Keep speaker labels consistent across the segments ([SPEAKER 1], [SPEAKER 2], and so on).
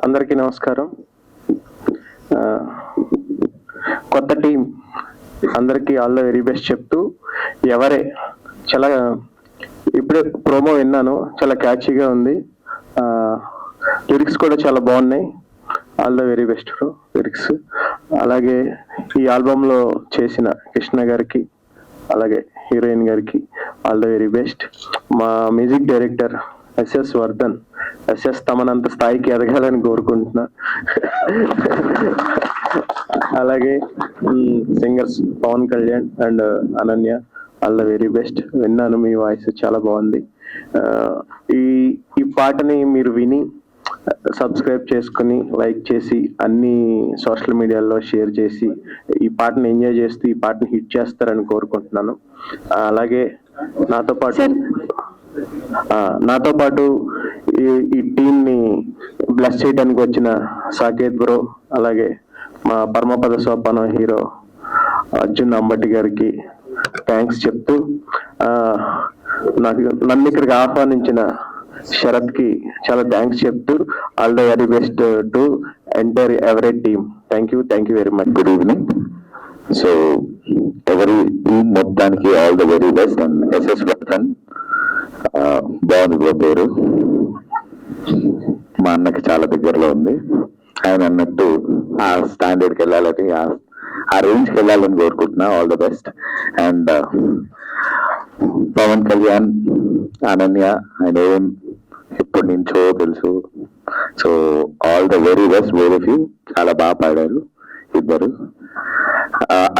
[SPEAKER 1] అందరికీ నమస్కారం. కొత్త టీం అందరికీ ఆల్ ద వెరీ బెస్ట్ చెప్తూ, ఎవరే చాలా ఇప్పుడే ప్రోమో విన్నాను, చాలా క్యాచీగా ఉంది, లిరిక్స్ కూడా చాలా బాగున్నాయి. All the very best lyrics. అలాగే ఈ ఆల్బంలో చేసిన కృష్ణ గారికి, అలాగే హీరోయిన్ గారికి ఆల్ ద వెరీ బెస్ట్. మా music director SS Vardhan, SS తమనంత స్థాయికి ఎదగాలని కోరుకుంటున్నా. అలాగే singers Pawan Kalyan and Ananya, all the very best. విన్నాను, మీ వాయిస్ చాలా బాగుంది. ఈ పాటని మీరు విని సబ్స్క్రైబ్ చేసుకుని, లైక్ చేసి, అన్ని సోషల్ మీడియాలో షేర్ చేసి ఈ పాటని ఎంజాయ్ చేస్తూ ఈ పాటని హిట్ చేస్తారని కోరుకుంటున్నాను. అలాగే నాతో పాటు ఈ టీమ్ ని బ్లెస్ చేయడానికి వచ్చిన సాకేత్ బ్రో, అలాగే మా పరమపద సోపానం హీరో అర్జున్ అంబటి గారికి థ్యాంక్స్ చెప్తూ, నన్ను ఇక్కడికి ఆహ్వానించిన శరత్ కి చాలా థ్యాంక్స్ చెప్తూ, all the very best to entire every team. Thank you very much.
[SPEAKER 2] Good evening. So ఎవరి టీమ్ మొత్తానికి all the very best. And SS Vardhan, బాగుంది పేరు, మా అన్నకి చాలా దగ్గరలో ఉంది. ఆయన అన్నట్టు ఆ స్టాండర్డ్కి వెళ్ళాలని, ఆ రేంజ్కి వెళ్ళాలని కోరుకుంటున్నా. All the best. And Pawan Kalyan, Ananya, ఆయన ఏం ఎప్పటి నుంచో తెలుసు. So all the very best both of you. చాలా బాగా పాడారు ఇద్దరు.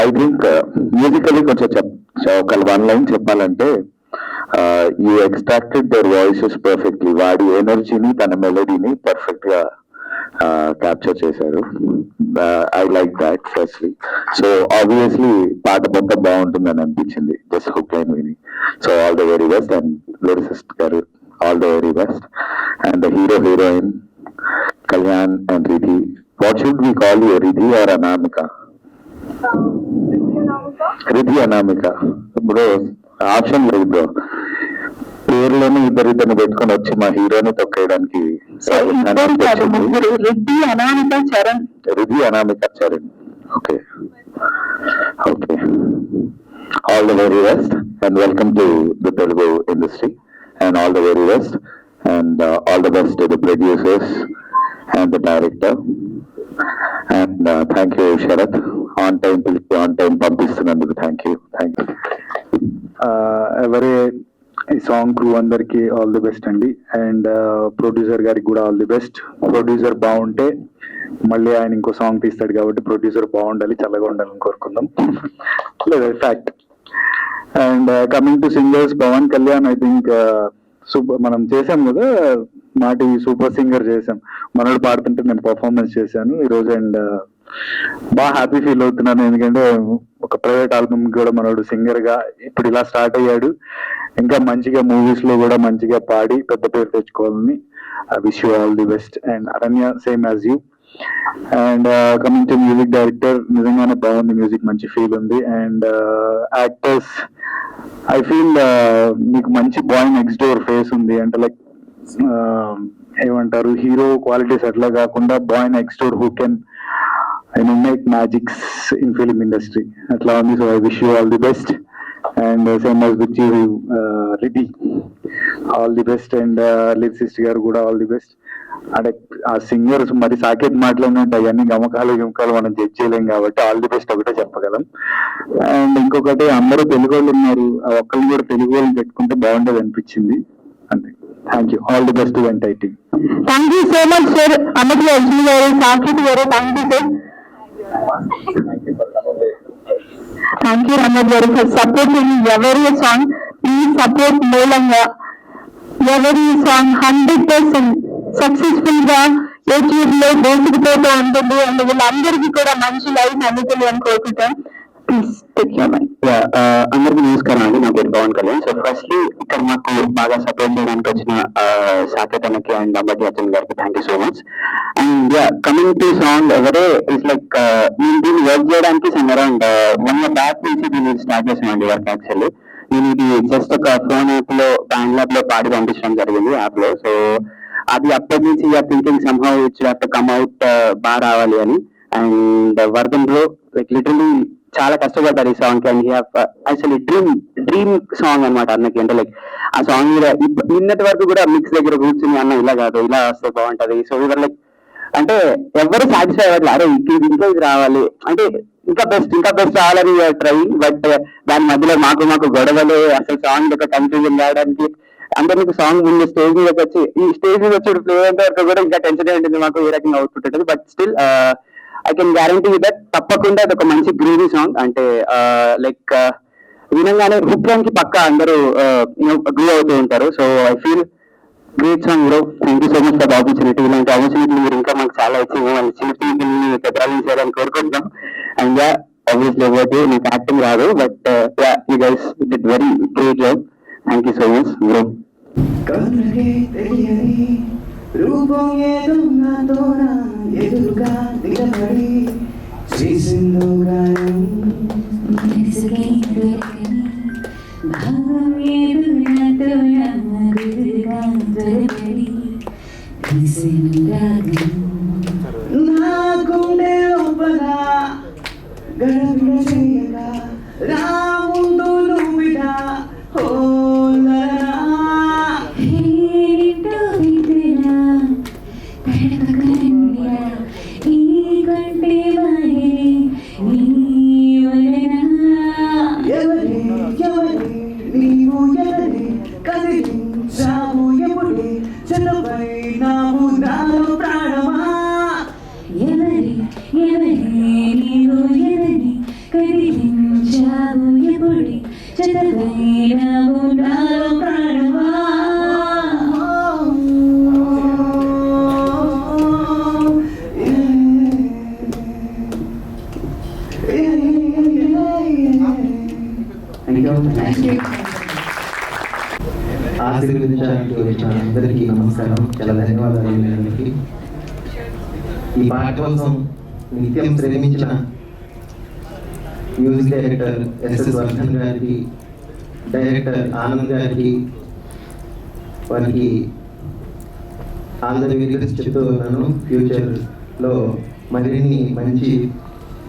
[SPEAKER 2] ఐ థింక్ మ్యూజికల్లీ కొంచెం ఒక వన్ లైన్ చెప్పాలంటే, you extracted their voices perfectly. వాడి ఎనర్జీని, తన మెలడీని పర్ఫెక్ట్ గా క్యాప్చర్ చేశారు. I like that firstly. So obviously పాట మొత్తం బాగుంటుందని అనిపించింది జస్ట్ హుక్ లైన్ విని. So all the very best. And lyricist గారు all the very best. And the hero heroine Kalyan and Ridhi. What should we call you, Ridhi or Anamika? Ridhi Anamika bro, option లేదు bro. పేర్లోనే ఇద్దరిద్దరిని పెట్టుకొని వచ్చి మా హీరోని తొక్కేయడానికి. Ridhi Anamika Charan. Okay okay. All the very best and welcome to the Telugu industry. And all the very best and all the best to the producers and the director. And thank you Sarath, on time పంపిస్తున్నందుకు thank you.
[SPEAKER 3] ఎవరి ఈ song crew అందరికి all the best అండి. And producer గారికి కూడా all the best. Producer బాగుంటే మళ్ళీ ఆయన ఇంకో సాంగ్ తీస్తాడు కాబట్టి ప్రొడ్యూసర్ బాగుండాలి, చల్లగా ఉండాలని కోరుకుందాం. లేదు fact. And coming to singers, Pawan Kalyan I think super. మనం చేసాం కదా మాటి సూపర్ సింగర్ చేసాం, మనోడు పాడుతుంటే నేను పర్ఫార్మెన్స్ చేశాను ఈరోజు. అండ్ బాగా హ్యాపీ ఫీల్ అవుతున్నాను, ఎందుకంటే ఒక ప్రైవేట్ ఆల్బమ్ కూడా మనోడు సింగర్ గా ఇప్పుడు ఇలా స్టార్ట్ అయ్యాడు. ఇంకా మంచిగా మూవీస్ లో కూడా మంచిగా పాడి పెద్ద పేరు తెచ్చుకోవాలని wish you all the best. And Aranya same as you. And coming to music director, నిజంగానే బాగుంది మ్యూజిక్, మంచి ఫీల్ ఉంది. అండ్ యాక్టర్స్, ఐ ఫీల్ మీకు మంచి బాయ్ నెక్స్ట్ డోర్ ఫేస్ ఉంది. అంటే లైక్ ఏమంటారు, హీరో క్వాలిటీస్ అట్లా కాకుండా boy next door who can make magics in film industry అట్లా ఉంది. So I wish you all the best. And same as with you Ridhi, all the best. And lyricist గారు కూడా all the best. అంటే ఆ singers మరి సాకేత్ మాట్లాడినట్టు అవన్నీ గమకాలు మనం జడ్జ్ చేయలేం కాబట్టి ఆల్ ది బెస్ట్ ఒకటే చెప్పగలం. అండ్ ఇంకొకటి, అందరూ తెలుగు వాళ్ళు ఉన్నారు, ఆ ఒక్కరిని కూడా తెలుగు వాళ్ళు పెట్టుకుంటే బాగుంటది అనిపించింది. అంతే. Thank you, all the best to entire team.
[SPEAKER 4] Thank you so much sir. అమ్మటి అర్జున్ గారు, సాకేత్ గారు, thank you sir. Thank you Ramesh గారు for supporting every song. Please support మూలంగా ఎవరీ సాంగ్ 100% సక్సెస్ఫుల్ గా యూట్యూబ్ లో దూసుకుపోతూ ఉంటుంది. అండ్ వీళ్ళందరికీ కూడా మంచి లైఫ్ అందుతుంది అని కోరుకుంటాం. Please take your mind.
[SPEAKER 2] అందరికీ నమస్కారం అండి, నా పేరు పవన్ కళ్యాణ్. సో ఫస్ట్లీ ఇక్కడ మాకు బాగా సపోర్ట్ చేయడానికి వచ్చిన సాకేత్ అన్నకి అండ్ అంబటి అర్జున్ గారికి thank you so much. And coming to song, ఎవరే ఇట్స్ లైక్ నేను దీన్ని వర్క్ చేయడానికి సమ్ అరౌండ్ 1 year బ్యాక్ నుంచి దీన్ని స్టార్ట్ చేసానండి వర్క్. యాక్చువల్లీ నేను ఇది జస్ట్ ఒక ఫోన్ యాప్ లో బ్యాండ్ ల్యాబ్ లో పాడి పంపించడం జరిగింది యాప్ లో. సో అది అప్పటి నుంచి thinking somehow it's have to come out బాగా రావాలి అని. And Vardhan bro like literally చాలా కష్టపడ్డారు ఈ సాంగ్ కి. అండ్ అసలు డ్రీమ్ సాంగ్ అనమాట అన్నకి. అంటే లైక్ ఆ సాంగ్ నిన్నటి వరకు కూడా మిక్స్ దగ్గర కూర్చుని అన్న ఇలా కాదు ఇలా వస్తే బాగుంటది. సో ఇవర్ లైక్ అంటే ఎవరు సాటిస్ఫై అవ్వట్లేదు, అరే ఇంకా ఇది రావాలి అంటే ఇంకా బెస్ట్ రావాలని ట్రై. బట్ దాని మధ్యలో మాకు గొడవలు, అసలు సాంగ్ ఒక కన్ఫ్యూజన్ రావడానికి. అంటే మీకు సాంగ్ ముందు స్టేజ్ మీద వచ్చి ఈ స్టేజ్ మీద వచ్చి ప్లే అయ్యేంత వరకు కూడా ఇంకా టెన్షన్ ఉంటుంది మాకు, ఏ రకంగా అవుట్పుట్ ఉంటుంది. But still I can guarantee that తప్పకుండా అది ఒక మంచి గ్రూవీ సాంగ్. అంటే లైక్ వినంగానే హుక్రానికి పక్కా అందరూ గ్రూ అవుతూ ఉంటారు. So I feel great song bro. Thank you so much for opportunity. ఇలాంటి ఆపర్చునిటీ మీరు ఇంకా మాకు చాలా ఇచ్చి మళ్ళీ చిన్న పిల్లల్ని పెద్దవాళ్ళని చేయాలని కోరుకుంటున్నాం. అండ్ ఆబ్వియస్లీ ఒకటి నాకు యాక్టింగ్ రాదు, but you guys did very great job. Thank you so much bro.
[SPEAKER 5] రూపం ఏదో నాతోన ఎదురుగా నిలబడి చేసిందో గాయం, భావం ఏదో నాతోన ఎదురుగా త్వరపడి తీసిన రాగం, నా గుండె లోపల గడబిడ చేయగా రా ముందు నువ్విడా
[SPEAKER 6] ఆశీర్వదించడానికి వచ్చిన అందరికీ నమస్కారం, చాలా ధన్యవాదాలు. అందరికీ ఈ పాట కోసం నిత్యం శ్రమించిన మ్యూజిక్ డైరెక్టర్ ఎస్ఎస్ వర్ధన్ గారికి, డైరెక్టర్ ఆనంద్ గారికి, వారికి ఆల్ ది వెరీ బెస్ట్ చెప్తూ ఉన్నాను. ఫ్యూచర్లో మరిన్ని మంచి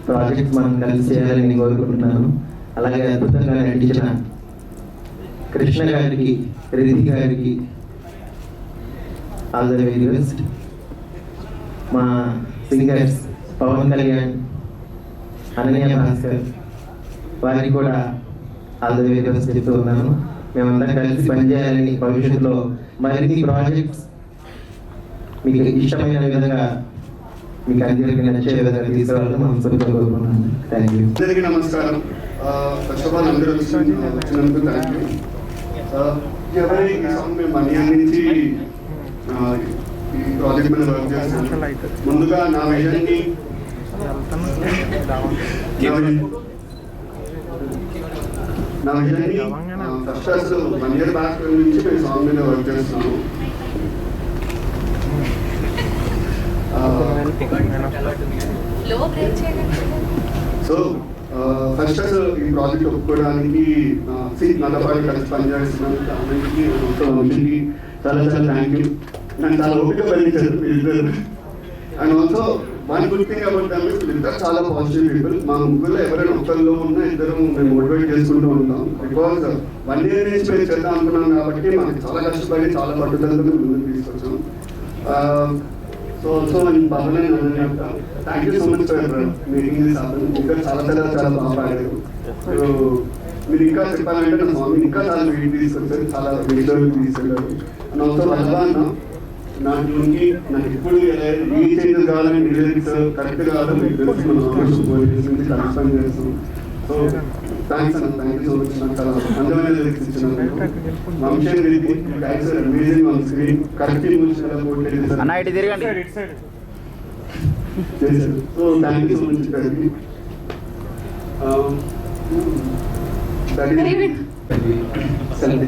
[SPEAKER 6] ప్రాజెక్ట్స్ మనం కలిసి చేయాలని కోరుకుంటున్నాను. అలాగే అద్భుతంగా నటించిన కృష్ణ గారికి, రిధి గారికి ఆల్ ది వెరీ బెస్ట్. మా సింగర్స్ పవన్ కళ్యాణ్, అనన్య భాస్కర్, వారికి కూడా ఆల్ ది వెరీ బెస్ట్ చెప్తూ ఉన్నాను. మేమందరం కలిసి పనిచేయాలని, భవిష్యత్తులో మరిన్ని ప్రాజెక్ట్స్ మీకు ఇష్టమైన విధంగా, మీకు అందరికీ నచ్చే విధంగా తీసుకురావాలని మనస్ఫూర్తిగా కోరుకుంటున్నాను. Thank you.
[SPEAKER 7] అందరికీ నమస్కారం. ఫస్ట్ ఆఫ్ ఆల్ అందరూ వచ్చినందుకు థ్యాంక్ యూ. ఎవరి ఈ సాంగ్ మేము 1 year నుంచి ఈ ప్రాజెక్ట్ మీద వర్క్ చేస్తాం. ముందుగా నా విజన్ని ఫస్ట్ అసలు 1 year బ్యాక్ నుంచి మేము సాంగ్ మీద వర్క్ చేస్తున్నాము. సో ఫస్ట్ అసలు ఈ ప్రాజెక్ట్ ఒప్పుకోవడానికి నాతో పాటు కలిసి పనిచేస్తున్నాను వంశీకి చాలా చాలా థ్యాంక్ యూ. నన్ను చాలా ఓపిక భరించారు వీళ్ళిద్దరు. And also one good thing about them వీళ్ళిద్దరు చాలా పాజిటివ్ పీపుల్. మా ముగ్గురులో ఎవరైనా ఒక్కరిలో ఉన్నా ఇద్దరు మేము మోటివేట్ చేసుకుంటూ ఉంటాం. బికాజ్ 1 year నుంచి మేము చేద్దాం అనుకున్నాం కాబట్టి మాకు చాలా కష్టపడి చాలా పట్టుదలతో ముందుకు తీసుకొచ్చాం. సో ఆల్సో బాబునే thank you so much for making this happen. ఇంకా చాలా చాలా బాగా పాడారు. సో మీరు ఇంకా చెప్పాలంటే నా స్వామి ఇంకా చాలా వెయిట్ తీసుకొచ్చారు, చాలా వెయిట్లో తీసుకెళ్ళారు. అండ్ ఆల్సో వల్ల నాకు ఎప్పుడు ఏ చేంజెస్ కావాలని లిరిక్స్ కరెక్ట్ కావాలని మీకు తెలుసు. మనం కరెక్ట్ పని చేస్తాం. సో థ్యాంక్స్ అన్న, థ్యాంక్ యూ సో మచ్. నాకు చాలా అందమైన లిరిక్స్ ఇచ్చినందుకు. Vamsi thanks amazing on screen. Correct చేశారు. So thank you so much గారికి.
[SPEAKER 4] సెల్ఫ్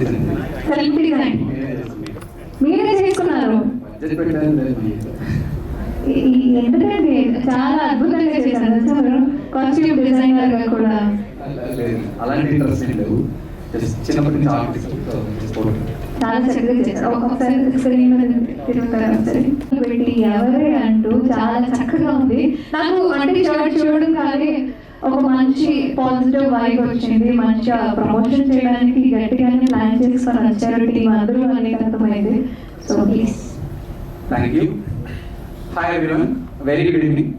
[SPEAKER 4] డిజైన్ మీరే చేసుకున్నారు. ఎందుకంటే చాలా అద్భుతంగా చేశారు సార్. కాస్ట్యూమ్ డిజైనర్ గా కూడా
[SPEAKER 8] అలాంటి ఇంట్రెస్ట్ ఏం లేవు. చిన్నప్పటి నుంచి ఆర్టిస్ట్
[SPEAKER 4] చాలా చక్కగా చేశారు. ఒకసారి స్క్రీన్ మీద తిరుగుతారు ఒకసారి పెట్టి ఎవరే అంటూ చాలా చక్కగా ఉంది. నాకు అంటే షర్ట్ చూడడం కానీ ఒక మంచి పాజిటివ్ వైబ్ వచ్చింది. మంచిగా ప్రమోషన్ చేయడానికి గట్టిగానే ప్లాన్ చేసుకొని వచ్చారు టీం అందరూ అనేది అర్థమైంది. So please.
[SPEAKER 8] Thank you. Hi everyone, very good evening.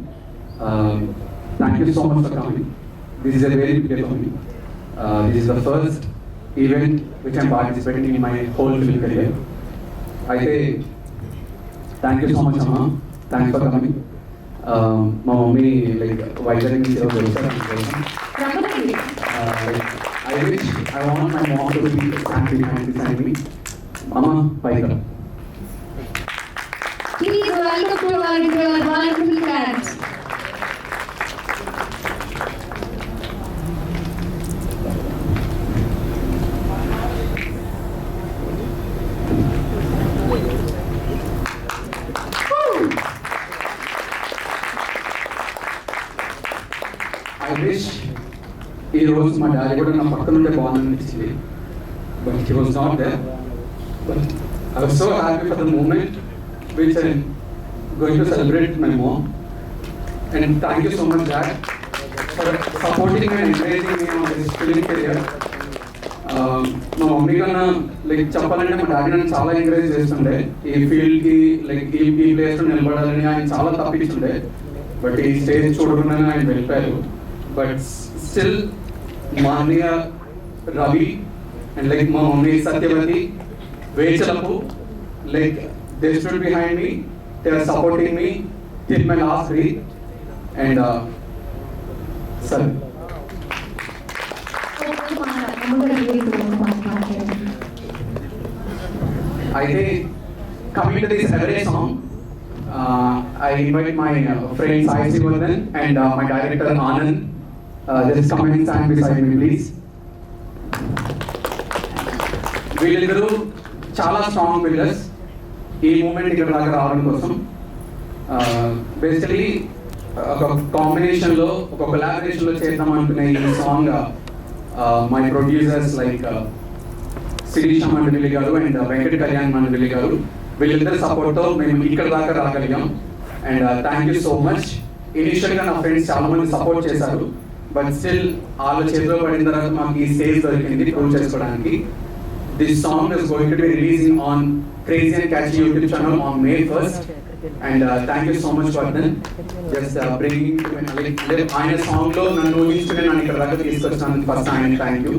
[SPEAKER 8] Thank you so much for coming. This is a very big day for me. This is the first event which I'm participating in my whole film career. అయితే thank you so much అమ్మా, thanks for coming. మా mummy like Vizag నుంచి వచ్చారు. I wish I want my mom to be standing behind me. Mama, Paika.
[SPEAKER 4] Please welcome to our wonderful cats.
[SPEAKER 8] I wish ఈ రోజు మా daddy కూడా నా పక్కన ఉంటే బాగుందనిపించింది. But he was not there. But I was so happy for the moment which I going to celebrate my mom. And thank you so much dad for supporting and encouraging me on this film career. మా mummy కన్నా like చెప్పాలంటే మా daddy నన్ను చాలా encourage చేస్తుండే. ఈ ఫీల్డ్కి like ఈ ప్లేస్లో నిలబడాలని ఆయన చాలా తప్పించుండే. బట్ ఈ స్టేజ్ చూడకుండానే ఆయన వెళ్ళిపోయారు. బట్ స్టిల్ మా అన్నయ్య రవి అండ్ లైక్ మా mummy Satyavati, Vechalapu, like they stood behind me. They are supporting me till my last breath. And sir అయితే coming to this every song, I invite my friend Sai Sivardhan and my director Anand. Just come and stand beside me, please. వీళ్ళిద్దరూ చాలా strong builders ఈ moment ఇక్కడ దాకా రావడం కోసం. Basically ఒక కాంబినేషన్లో ఒక కొలాబరేషన్లో చేద్దాం అనుకునే ఈ song my producers like Sirisha Mandali garu and Venkata Kalyan మండలి గారు, వీళ్ళిద్దరి సపోర్ట్తో మేము ఇక్కడ దాకా రాగలిగాం. And thank you so much. ఇనిషియల్గా నా ఫ్రెండ్స్ చాలా మంది సపోర్ట్ చేశారు. బట్ స్టిల్ వాళ్ళ చేతిలో పడిన తర్వాత మాకు ఈ స్టేజ్ దొరికింది ప్రూవ్ చేసుకోవడానికి. This song is going to be releasing on crazy and catchy YouTube channel on May 1st. And thank you so much Vardhan just bringing ఆయన సాంగ్లో నన్ను ఊహించుకుని నన్ను ఇక్కడ దాకా తీసుకొచ్చినందుకు ఫస్ట్ ఆయన థ్యాంక్ యూ.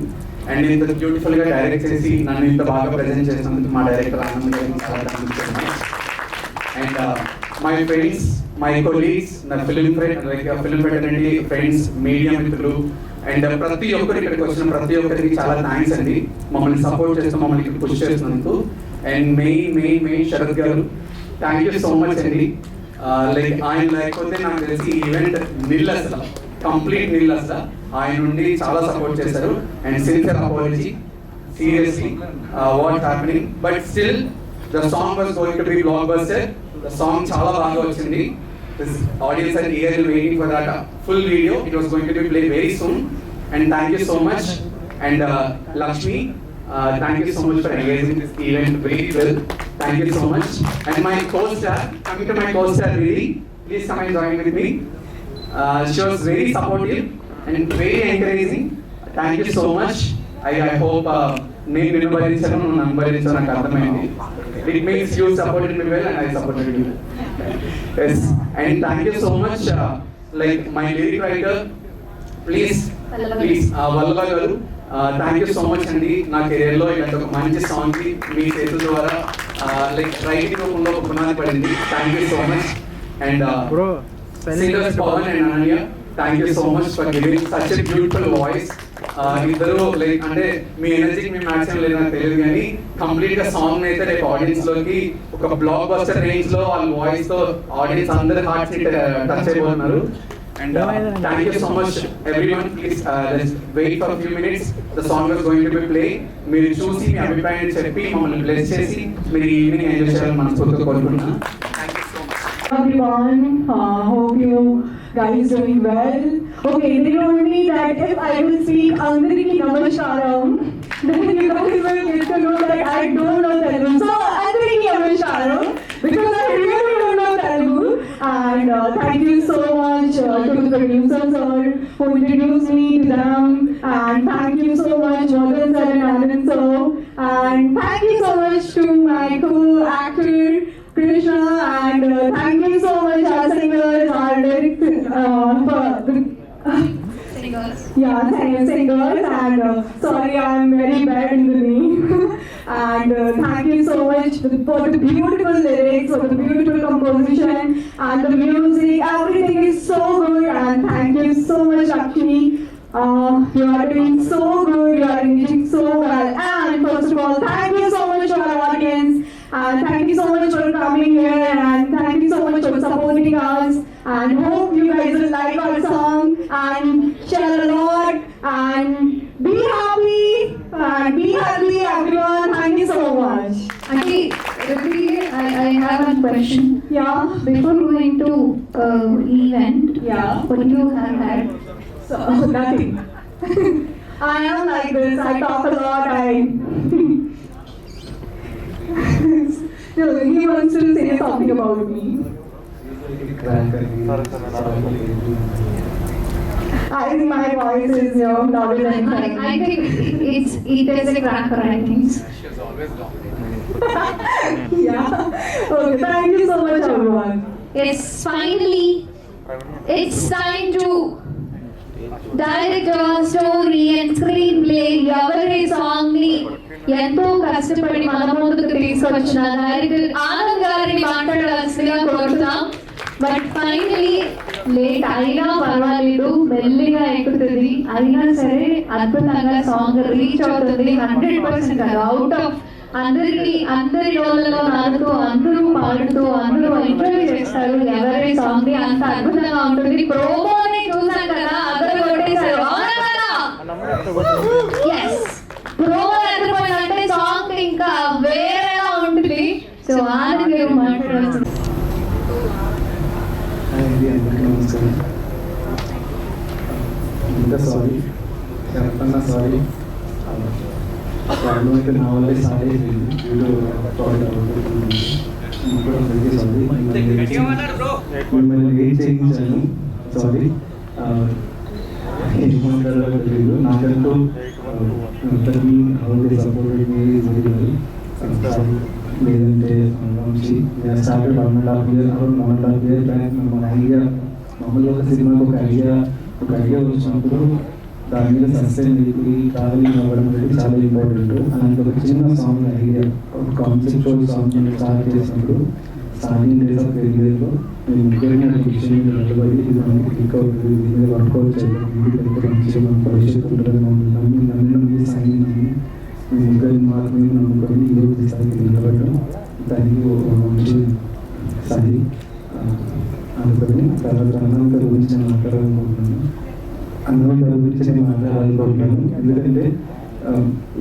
[SPEAKER 8] అండ్ ఇంత బ్యూటిఫుల్గా డైరెక్ట్ చేసి నన్ను ఇంత బాగా ప్రజెంట్ చేసినందుకు మా డైరెక్టర్ ఆనంద్ గారికి చాలా thanks. And my friends, my colleagues, నా ఫిల్మ్ ఫెటర్నిటీ ఫ్రెండ్స్, మీడియా మిత్రులు అండ్ ప్రతి ఒక్కరు ఇక్కడికి వచ్చిన ప్రతి ఒక్కరికి చాలా థ్యాంక్స్ అండి. మమ్మల్ని సపోర్ట్ చేస్తూ మమ్మల్ని ఇక్కడ పుష్ చేసినందుకు. అండ్ మెయిన్ శరత్ గారు, థ్యాంక్ యూ సో మచ్ అండి. లైక్ ఆయన లేకపోతే నాకు తెలిసి ఈవెంట్ నిల్ అసలు, కంప్లీట్ నిల్ అసలు. ఆయన నుండి చాలా సపోర్ట్ చేశారు. And sincere apology, seriously what happening. But still the song was going to be blockbuster. The song చాలా బాగా వచ్చింది. this audience are eagerly waiting for that full video. It was going to be played very soon. And thank you so much. And Lakshmi, thank you so much for engaging this event very well. Thank you so much. And my co-star, coming to my co-star Riri, please come and join with me. She was very supportive and very encouraging. Thank you so much. I hope నేను నిన్ను భరించాను, నువ్వు నన్ను భరించావు, నాకు అర్థమైంది. It means you supported me well and I supported you. Yes. And thank you so much. Like my lyric writer, please, Vallabha గారు, thank you so much అండి. నా కెరియర్లో ఇలాంటి ఒక మంచి సాంగ్కి మీ చేతుల ద్వారా లైక్ రైటింగ్ రూపంలో ఒక పునాది పడింది. Thank you so much. And singers Pawan and Ananya, thank you so much for giving such a beautiful voice. ఇద్దరు లైక్ అంటే మీ ఎనర్జీకి మీ మ్యాచ్ లేదు నాకు తెలియదు, కానీ కంప్లీట్ గా సాంగ్ అయితే రేపు ఆడియన్స్ లోకి ఒక బ్లాక్ బస్టర్ రేంజ్ లో వాళ్ళ వాయిస్ తో ఆడియన్స్ అందరి హార్ట్స్ ని టచ్ అయిపోతున్నారు. And thank you so much everyone. Please let's wait for a few minutes. The song is going to be playing. మీరు చూసి మీ అభిప్రాయాన్ని చెప్పి మమ్మల్ని బ్లెస్ చేసి మీరు ఈవినింగ్ ఎంజాయ్ చేయాలని మనస్ఫూర్తిగా కోరుకుంటున్నాను. Thank you so much.
[SPEAKER 4] Everyone, hope you guys doing well. Okay, they told me that if I will speak Andariki Namaskaram, then you guys will get to know that I don't know Telugu. So Andariki Namaskaram, because I really don't know Telugu. And thank you so much to the producer sir who introduced me to them. And thank you so much Morgan sir and Anand sir. And thank you so much to my co-actor Krishna, and thank you so much our singers, our lyrics, singers, and sorry I'm very bad in the name. And thank you so much for the beautiful lyrics, for the beautiful composition, and the music, everything is so good, and thank you so much Lakshmi. You are doing so good, you are engaging so well, and first of all thank you so much to our audience. Thank you so much for coming here, and thank you so much for supporting us, and hope you guys will like our song and share a lot and be happy everyone. Thank you so much.
[SPEAKER 9] Auntie, I have one question.
[SPEAKER 4] Yeah.
[SPEAKER 9] Before going to event,
[SPEAKER 4] Yeah.
[SPEAKER 9] what you have had?
[SPEAKER 4] So nothing. I am like this, I talk a lot, No, he wants to say something about me. I think my voice is louder than mine.
[SPEAKER 9] I think it is a cracker, I think.
[SPEAKER 8] She's always gone.
[SPEAKER 4] Yeah. Okay, thank you so much everyone.
[SPEAKER 9] It's finally, it's time to direct a story and screenplay. ఎవరి song ని ఎంతో కష్టపడి మన ముందుకు తీసుకొచ్చిన director Anand గారిని మాట్లాడాల్సిందిగా కోరుతున్నాం. బట్ ఫైనలీ లేట్ అయినా పర్వాలేదు, మెల్లిగా ఎక్కుతుంది, అయినా సరే అద్భుతంగా సాంగ్ రీచ్ అవుతుంది. 100% అవుట్ ఆఫ్ అందరి రోజుల్లో నాడుతూ అందరూ పాడుతూ అందరూ ఎంజాయ్ చేస్తారు. ఎవరి సాంగ్ ని అంత అద్భుతంగా ఉంటుంది. ప్రోమోని చూసాం కదా, అందరూ కొట్టేశారు, అవునా కదా? Yes. ప్రోమో ఎదురుపోయిందంటే సాంగ్ ఇంకా వేరేలా ఉంటుంది. సో ఆనంద్ గారు మాట్లాడాల్సింది.
[SPEAKER 6] నమస్కారం. ఇంకా సారీ చెప్పన్నా, సారీ ప్రాబ్లం అయితే నా వల్లే స్టార్ట్ అయిపోయింది. వీడియో మిమ్మల్ని వెయిట్ చేయించాను, సారీ. ఏమంటారో తెలియదు, నాకంటూ సపోర్ట్ లేదంటే Vamshi started 1.5 years back. Idea మామూలుగా ఒక సినిమాకి ఒక ఐడియా వచ్చినప్పుడు దాని మీద సస్టైన్ అయిపోయి ట్రావెలింగ్ అవ్వడం అనేది చాలా ఇంపార్టెంట్. అలాంటి ఒక చిన్న సాంగ్ ఐడియా, ఒక కాన్సెప్చువల్ సాంగ్ స్టార్ట్ చేసినప్పుడు స్టార్టింగ్ డేస్ ఆఫ్ కెరియర్లో నేను ముఖ్యంగా నాకు విషయం మీద నిలబడి ఇది మనకి క్లిక్ అవుతుంది, దీని మీద వర్కౌట్ చేయాలి, ఇంటికి మంచిగా మన భవిష్యత్తు ఉంటుంది, నమ్మి సైన్ అయ్యి మీ ముగ్గురిని మాత్రమే నమ్ముకొని ఈరోజు స్థాయికి నిలబడడం, దానికి మంచి స్థాయి అనుకొని తర్వాత అన్నంత గురించి నేను మాట్లాడాలనుకుంటున్నాను. అన్నం గురించి నేను మాట్లాడాలనుకుంటున్నాను. ఎందుకంటే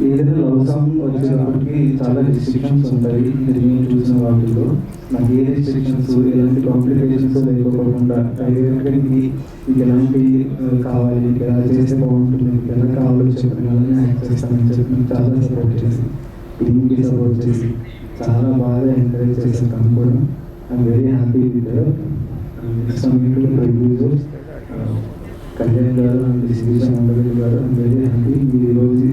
[SPEAKER 10] ఏదైనా లవ్ సాంగ్ వచ్చేటప్పటికి చాలా రిస్ట్రిక్షన్స్ ఉంటాయి. నేను చూసిన వాటిలో నాకు ఏ రిస్ట్రిక్షన్స్ ఎలాంటి కాంప్లికేషన్స్ లేకపోకుండా డైరెక్ట్గా మీకు ఎలాంటి కావాలి, మీకు ఎలా చేస్తే బాగుంటుంది, మీకు ఎలా కావాలో చెప్పిన అలానే యాక్ట్ చేస్తానని చెప్పి మీకు చాలా సపోర్ట్ చేసి టీమ్కి సపోర్ట్ చేసి చాలా బాగా ఎంకరేజ్ చేశారు. తను కూడా I'm very happy with producers Kalyan గారు అండ్ శ్రీశా మండలి గారు. I'm very happy. మీరు ఈరోజు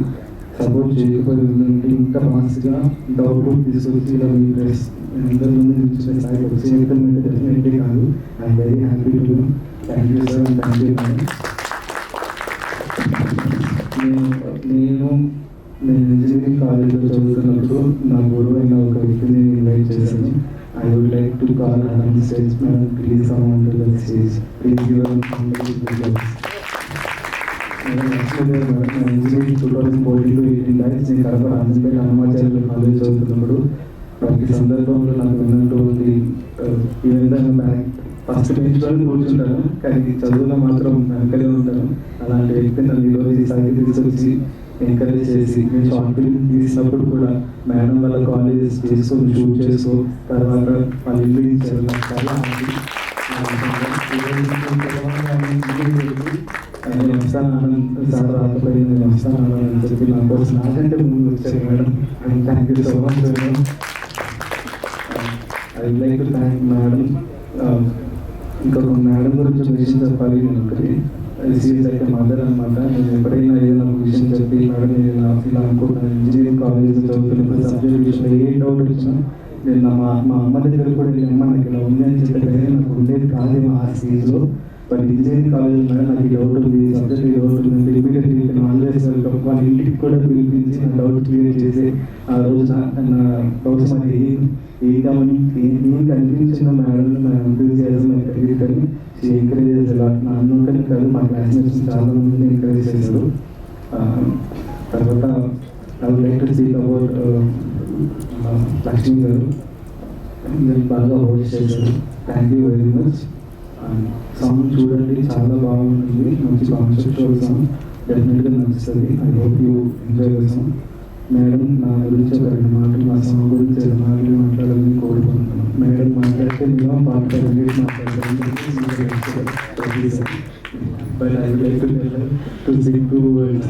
[SPEAKER 10] సపోర్ట్ చేయకపోయి ఉందంటే ఇంకా ఫాస్ట్గా డౌట్ తీసుకొచ్చి ఇలా మీ ప్రెస్ అందరి ముందు నిలిచిన స్థాయికి వచ్చేయడం డెఫినెట్లీ కాదు. I'm very happy to thank you sir, thank you madam. నేను ఇంజనీరింగ్ కాలేజ్లో చదువుతున్నప్పుడు నా గురువు అయిన ఒక వ్యక్తిని ఇన్వైట్ చేశాను. I would like to call on stage, madam, please come on to the stage. Please give a round of applause. Engineering 2014-18 batch నేను కడప రాజంపేట హనుమాచార్యుల కాలేజ్ చదువుతున్నప్పుడు ప్రతి సందర్భంలో నాకు విన్నట్టు ఉంది. ఈ విధంగా బ్యాక్ ఫస్ట్ బెంచ్లో కూర్చుంటాను, కానీ చదువులో మాత్రం వెనకలే ఉంటాను. అలాంటి వ్యక్తి నన్ను ఈరోజు ఈ స్థాయికి తీసుకొచ్చి ఎంకరేజ్ చేసి నేను షార్ట్ ఫిల్మ్ తీసినప్పుడు కూడా మేడం వాళ్ళ కాలేజెస్ చేసుకొని షూట్ చేసుకో తర్వాత వాళ్ళు ఇల్లు ఇచ్చారు. నాకు చాలా హ్యాపీ. నేను వస్తాను సార్ రాకపోయి నేను వస్తాను అని చెప్పి నా కోసం నాకంటే ముందు వచ్చారు madam. Thank you so much madam. I would like to thank madam. ఇంకొక మేడం గురించి విషయం చెప్పాలి. నేను ఒకటి సీరియస్ అయితే మదర్ అనమాట. నేను ఎప్పుడైనా ఏదైనా ఒక విషయం చెప్పి మేడం నేను ఇలా అనుకుంటున్నాను, ఇంజనీరింగ్ కాలేజ్ చదువుతున్నప్పుడు సబ్జెక్ట్ విషయంలో ఏ డౌట్ వచ్చినా నేను మా అమ్మ దగ్గర కూడా నేను అమ్మ నాకు ఇలా ఉంది అని చెప్పే నాకు ఉండేది కాదేమో ఆ స్టేజ్లో. బట్ ఇంజనీరింగ్ కాలేజ్ మేడం నాకు డౌట్ ఉంది, సబ్జెక్ట్ డౌట్ ఉంది, ఇమీడియట్లీ ఆల్వేస్ వెల్కమ్. వాళ్ళ ఇంటికి కూడా పిలిపించి నా డౌట్ క్లియర్ చేసి ఆ రోజు నా డౌట్స్ మనకి ఏమని ఏం కనిపించిన మేడం నా ఎంకరేజ్ ఎక్కడికి కానీ ఎంకరేజ్ ఎలా నా అన్నోకని కాదు మా క్లాస్మేట్స్ చాలా మందిని ఎంకరేజ్ చేశారు. తర్వాత I would like to speak about Lakshmi గారు. మీరు బాగా హోస్ట్ చేశారు, thank you very much. Song చూడండి, చాలా బాగుంటుంది, మంచి కాన్సెప్చువల్ సాంగ్, డెఫినెట్గా నచ్చుతుంది. I hope you enjoy the song. Madam నా గురించి ఒక 2 మాటలు, మా సాంగ్ గురించి 2 మాటలు మాట్లాడాలని కోరుకుంటున్నాను. మేడం మాట్లాడితే మేము పాట మాట్లాడతాను. But I would like to speak 2 words.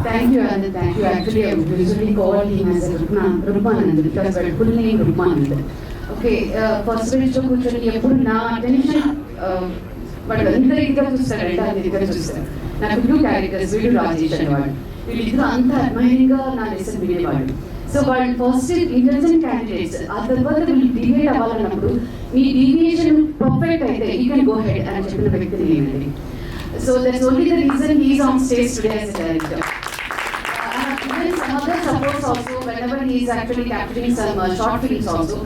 [SPEAKER 5] Thank you, Anand. Thank you. Actually, I would usually call him as Rukmanand because my full name Rukmanand. Okay, first bench లో కూర్చొని ఎప్పుడు నా అటెన్షన్ వాడు అందరూ ఇంకా చూస్తారంటే అది దగ్గర చూస్తారు. నాకు 2 క్యారెక్టర్స్, వీడు రాజేష్ అనేవాడు. వీళ్ళిద్దరూ అంత అడ్మైరింగ్గా నా లెసన్ వినేవాడు. సో వాళ్ళు ఫస్ట్ ఇంటెలిజెంట్ క్యాండిడేట్స్, ఆ తర్వాత వీళ్ళు డివేట్ అవ్వాలన్నప్పుడు మీ డీవియేషన్ పర్ఫెక్ట్ అయితే యూ కెన్ గో హెడ్ అని చెప్పిన వ్యక్తిని నేనండి. So that's only the reason he is on stage today as a director. Even some other supports also whenever he is actually capturing some short films also.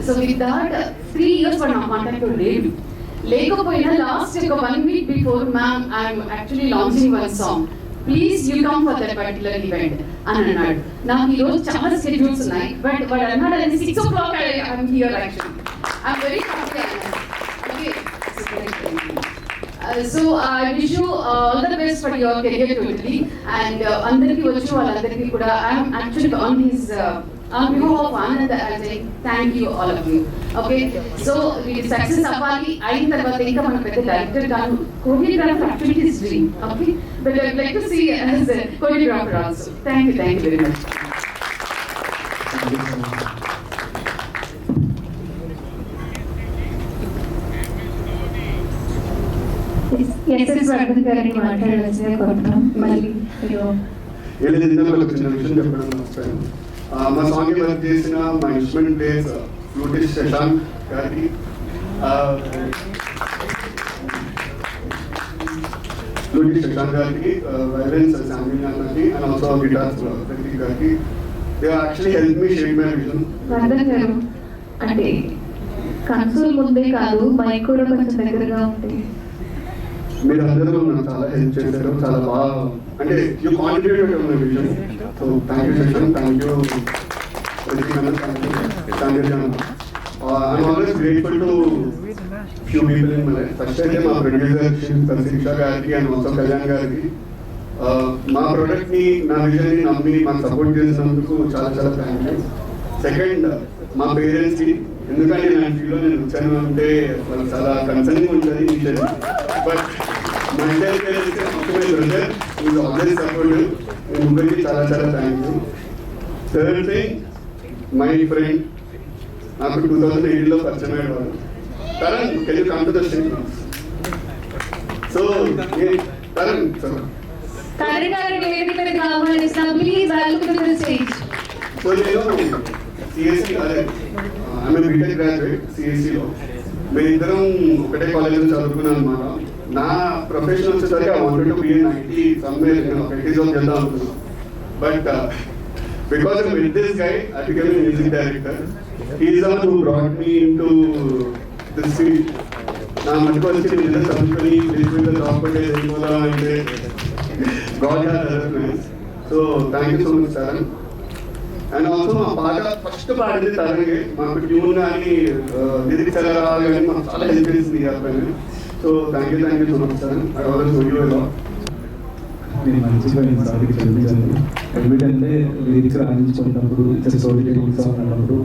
[SPEAKER 5] So with that 3 years for now contact to Devi. Lekappoina last 1 week before, ma'am, I am actually launching one song. Please you come for that particular event. Anannadu. Now he wrote చాలా schedules ఉన్నాయి, but అన్నాడు 6 o'clock I am here actually. I am very happy. Okay. So I wish you all the best for your career totally, and andariki vachu vallandariki kuda I am actually on his on behalf of Anand I say thank you all of you. Okay, so we success avali ayin tarvata inka mana pedda director garu choreographer actually his dream. Okay, but I would like to see as a choreographer also. Thank you very much.
[SPEAKER 4] SS Vardhan గారిని మాట్లాడాల్సిందే కోరుతున్నాం. మళ్ళీ
[SPEAKER 7] చిన్న విషయం చెప్పడం వస్తాను. మా song work చేసిన మా ఇన్స్ట్రుమెంట్ ప్లేయర్స్ ఫ్లూటిస్ట్ శశాంక్ గారికి, వైలెన్స్ శామ్యుల్ గారికి, అండ్ ఆల్సో గిటార్స్ ప్రతీక్ గారికి. They actually help me shape my vision.
[SPEAKER 4] Vardhan గారు అంటే కన్సోల్ ముందే కాదు, మైక్ కూడా కొంచెం దగ్గరగా ఉంటుంది.
[SPEAKER 7] మీరు అందరూ నాకు చాలా హెల్ప్ చేశారు, చాలా బాగా అంటే you contributed my vision. So thank you Shashank, thank you I'm always grateful to few people in my life. First అయితే మా ప్రొడ్యూసర్ శిక్షా గారికి అండ్ ఆల్సో కళ్యాణ్ గారికి, మా ప్రోడక్ట్ని నా విజన్ని నమ్మి మాకు సపోర్ట్ చేసినందుకు చాలా చాలా థ్యాంక్ యూ. సెకండ్, మా పేరెంట్స్కి, ఎందుకంటే నా ఫీల్డ్లో నేను వచ్చాను అంటే వాళ్ళు చాలా కన్సర్నింగ్ ఉంటుంది విషయం. బట్ మా ఇంటర్ పేరెంట్స్కి ముఖ్యమైన బ్రదర్ ఈజ్ ఆల్వేస్ సపోర్టివ్. నేను ముగ్గురికి చాలా చాలా thank you. Third thing, my friend, నాకు 2018లో పరిచయం అయ్యేవాడు. Taran, can you come to the stage? So Taran sir,
[SPEAKER 9] Karan గారిని వేదికకి ఆహ్వానిస్తాం. Please welcome to the stage.
[SPEAKER 7] So నేను సిఎస్సి, అదే ఆమె బీటెక్ గ్రాడ్యుయేట్ సిఎస్సిలో. మేమిద్దరం ఒకటే కాలేజ్లో చదువుకున్నాం అనమాట. నా ప్రొఫెషన్ వచ్చేసరికి I wanted to be in IT somewhere, నేను ఒక ఐటీ జాబ్ చేద్దాం అనుకున్నాను. But because I met this guy, I became a music director. He is the one who brought me into this field. నా మటుకు వచ్చి నేను చదువుకొని బేస్మెంట్లో జాబ్ పట్టే వెళ్ళిపోదా అంటే God has other plans. So thank you so much తరణ్. And also మా పాట ఫస్ట్ పాడింది తరణ్కి. మాకు ట్యూన్ కానీ లిరిక్స్ ఎలా రావాలి కానీ మాకు చాలా హెల్ప్ చేసింది ఈ అబ్బాయి. So thank you so much Taran. I always know you well.
[SPEAKER 10] నేను మర్చిపోయిన సారీ క్షమించండి. ఎందుకంటే లిరిక్స్ రాయించుకున్నప్పుడు స్టోరీ టెలింగ్ సాంగ్ అన్నప్పుడు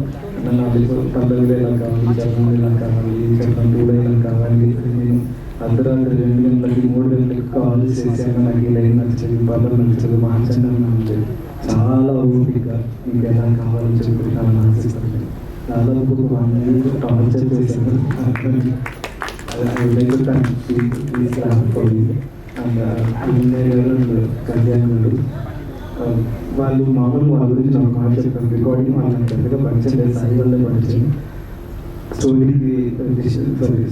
[SPEAKER 10] నాకు పల్లవి ఎలా కావాలి, చరణం ఎలా కావాలి, చరణం టూ ఎలా కావాలి, నేను అర్ధరాత్రి 2 గంటలకి 3 గంటలకి కాల్ చేశాను. నాకు ఈ లైన్ నచ్చదు, పల్లవి నచ్చదు, మార్చండి నచ్చదు. చాలా ఓపిక మీకు ఎలా కావాలని చెప్పి చాలా ఆశిస్తాను. దాదాపు 1 year టార్చర్ చేశాను. కళ్యాణుడు వాళ్ళు మామూలు వాళ్ళ గురించి నాకు మాట చెప్పారు. రికార్డింగ్ వాళ్ళని పెద్దగా పరిచయం లేదు, సాయి వల్లే పరిచయం. స్టోరీకి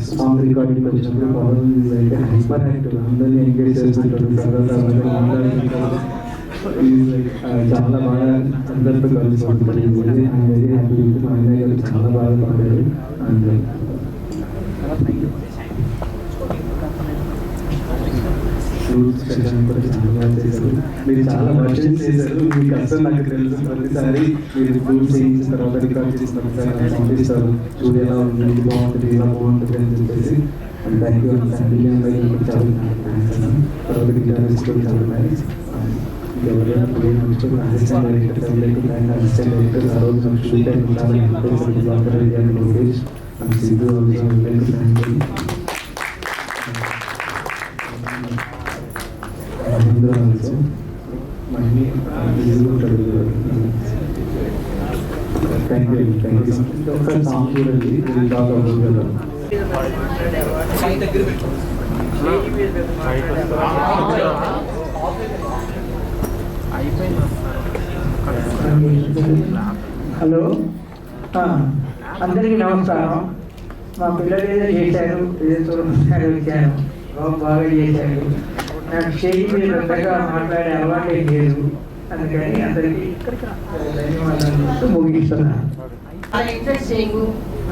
[SPEAKER 10] సాంగ్ రికార్డింగ్ వచ్చినప్పుడు పవన్ అయితే హైపర్ యాక్టివ్, అందరినీ ఎంకరేజ్ చేస్తుంటారు, సరదా మాట్లాడుతుంటారు. చాలా బాగా అందరితో కలిసి ఉంటుంది. ఐఎమ్ వెరీ హ్యాపీ విత్ మా అన్నయ్య గారు, చాలా బాగా పాడారు. అండ్ మీరు చాలా వర్షన్స్ చేశారు. మీకు అసలు నాకు తెలుసు, ప్రతిసారి మీరు ప్రూవ్ చేయించిన తర్వాత రికార్డ్ చేసిన ప్రతిసారి పంపిస్తారు, చూడు ఎలా ఉంది, ఇది బాగుంటుంది, ఇలా బాగుంటుంది అని చెప్పేసి. And thank you. ఫ్యామిలీ చాలా థ్యాంక్స్ అన్న. తర్వాత గిటారిస్ట్ కూడా చాలా థ్యాంక్స్. ఎవరైనా అసిస్టెంట్ డైరెక్టర్ అసిస్టెంట్ డైరెక్టర్ ఆ రోజు నాకు షూట్ టైం ఉండాలి Lokesh and Siddhu thank you. Mahendra also Mahi thank you. ఒక సాంగ్ చూడండి,
[SPEAKER 11] హలో, అందరికీ నమస్కారం. మా పిల్లలు ఏదో చేశారు, ఏదో ఇచ్చాను, బాగా చేశారు. నాకు స్టేజ్ మీద పెద్దగా మాట్లాడే అలవాటే లేదు, అందుకని అందరికీ ధన్యవాదాలు ముగిస్తున్నాను.
[SPEAKER 12] చాలా ఇంట్రెస్టింగ్,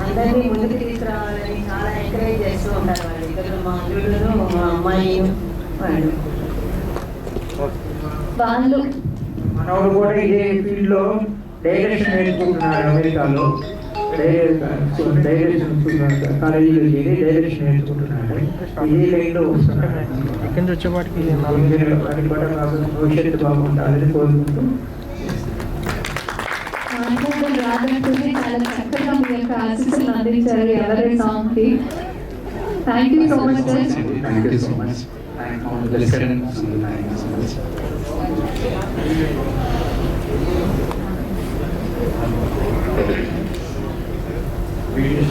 [SPEAKER 12] అందరినీ ముందుకు తీసుకురావాలని చాలా ఎంకరేజ్ చేస్తూ ఉంటారు వాళ్ళు. ఇక్కడ మా అల్లుడును, మా అమ్మాయి వాళ్ళు
[SPEAKER 11] మనోడు కూడా ఇదే ఫీల్డ్లో డైరెక్షన్ నేర్చుకుంటున్నాడు. అమెరికాలో డైరెక్షన్ కాలేజీలో చేరి డైరెక్షన్ నేర్చుకుంటున్నాడు. ఇదే లైన్లో వస్తున్నాడు. ఇక్కడి నుంచి వచ్చేవాటికి వాటికి కూడా భవిష్యత్తు బాగుంటుందని కోరుకుంటూ
[SPEAKER 9] రాదంటూనే చాలా చక్కగా మీ యొక్క ఆశీస్సులు అందించారు ఎవరి సాంగ్ కి. Thank you so much sir.
[SPEAKER 10] Thank you so much. Video